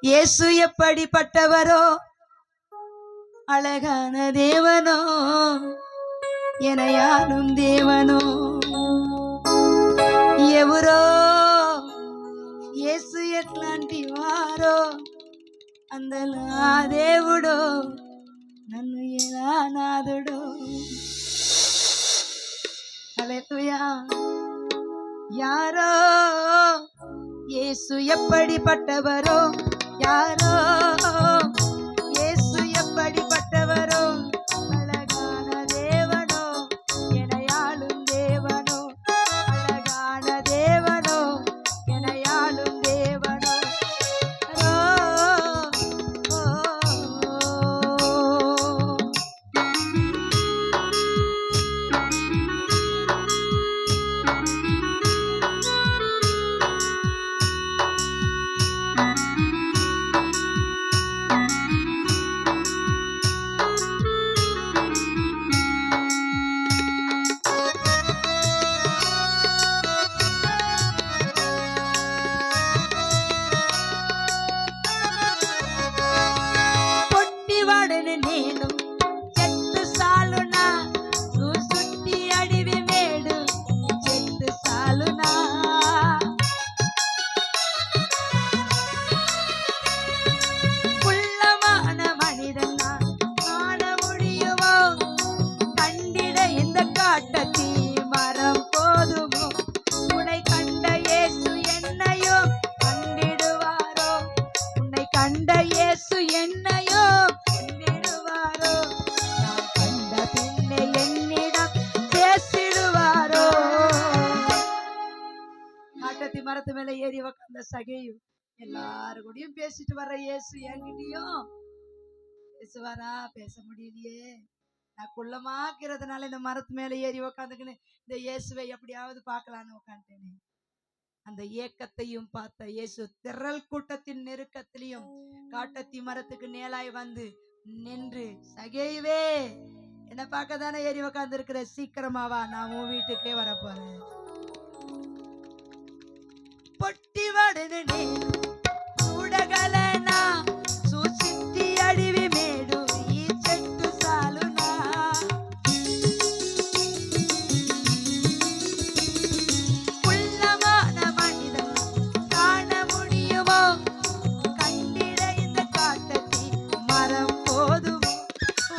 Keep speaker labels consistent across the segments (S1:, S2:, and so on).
S1: இயேசு எப்படிப்பட்டவரோ, அழகான தேவனோ, எனையாளும் தேவனோ. ఎవరో యేసు ఎట్లాంటి వారో, అందలా దేవుడో, నన్ను ఎలా నాదుడో. హల్లెలూయా. யாரோ இயேசு எப்படிப்பட்டவரோ, யாரோ இயேசு எப்படிப்பட்டவரோ, அழகான தேவனோ, எனையாளும் தேவனோ, அழகான தேவனோ, எனையாளும் தேவனோ. மரத்து மேல ஏறி உக்காந்த சகேயு எல்லாரு கூடயும் பேசிட்டு வர்ற இயேசு என்கிட்டயும் பேசுவாரா? பேச முடியலையே. நான் குள்ளமாக்கிறதுனால இந்த மரத்து மேல ஏறி உக்காந்துக்கின்னு இந்த இயேசுவை எப்படியாவது பார்க்கலான்னு உக்காந்துட்டேனே. அந்த ஏக்கத்தையும் பார்த்த இயேசு திரள் கூட்டத்தின் நெருக்கத்திலையும் காட்டத்தி மரத்துக்கு நேலாய் வந்து நின்று, சகேயுவே, என்ன பார்க்க தானே ஏறி உக்காந்து இருக்கிற, சீக்கிரமாவா, நான் உன் வீட்டுக்கே வரப்போறேன். పొట్టి వాడను నేను చూడగలనా, చూసింటి అడివి మేడు ఈ చెట్టు సాలునా. உள்ளமான மனிதன் காண முடியுமோ, கண்டிட இந்த காட்டத்தி மரம் போதுமோ.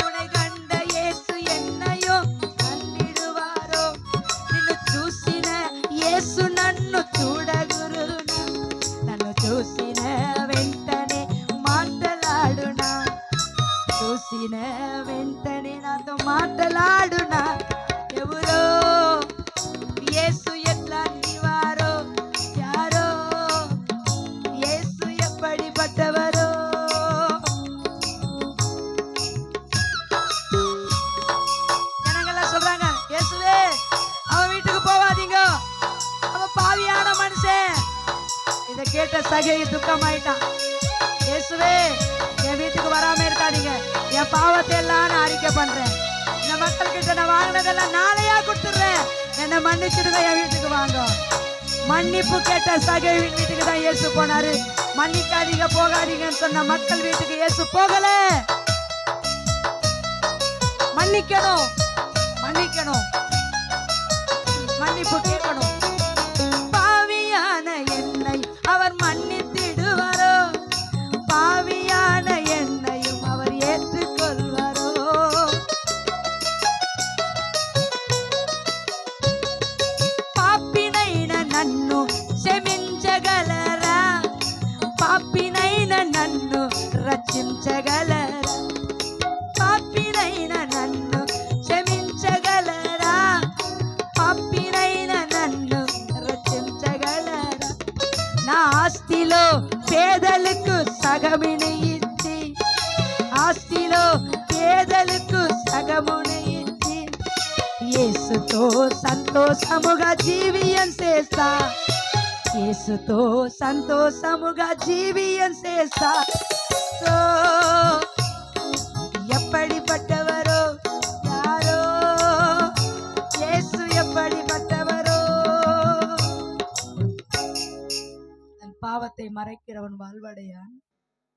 S1: உன்னை கண்ட இயேசு என்னையோ கண்டிடுவாரோ, నిన్ను చూసిన యేసు నన్ను చూడగురు, చూసిన వెంటనే మాట్లాడునా, చూసిన వెంటనే నాతో మాట్లాడునా. ఎవరో యేసు ఎట్లాంటి వారో, யாரோ యేసు எப்படிப்பட்டவரோ. ஜனங்கள்லாம் சொல்றாங்க, இயேசுவே அவன் வீட்டுக்கு போவாதீங்க, அவன் பாவியான மனுஷன். இதை கேட்ட சகேயு துக்கமாயிட்டான். இயேசுவே, என் வீட்டுக்கு வராம இருக்காதீங்க, என் பாவத்தை எல்லாம் நான் அறிக்கை பண்றேன், இந்த மக்கள் கிட்ட நான் வாங்கினதெல்லாம் நாளையா கொடுத்துடுறேன், என்னை மன்னிச்சிடுங்க, என் வீட்டுக்கு வாங்க. மன்னிப்பு கேட்ட சகேயு வீட்டுக்கு தான் இயேசு போனாரு. மன்னிக்காதீங்க, போகாதீங்கன்னு சொன்ன மக்கள் வீட்டுக்கு இயேசு போகல. மன்னிக்கணும், மன்னிக்கணும், மன்னிப்பு கேட்கணும். அவர் மன்னித்திடுவாரோ, பாவியான என்னையும் அவர் ஏற்றுக்கொள்வாரோ. పాపినైన నన్ను క్షమించగలరా, పాపినైన నన్ను రక్షించగలరా, పాపినైన నన్ను క్షమించగలరా, పాపినైన నన్ను రక్షించగలరా. నా ఆస్తిలో పేదలకు సగముని ఇచ్చి, ఆస్తిలో పేదలకు సగముని ఇచ్చి, యేసుతో సంతోషముగా జీవియం చేస్తా, యేసుతో సంతోషముగా జీవియం చేస్తా. எப்படிப்பட்டவரோ, யாரோ యేసు எப்படிப்பட்டவரோ. பாவத்தை மறைக்கிறவன் வாழ்வடையான்,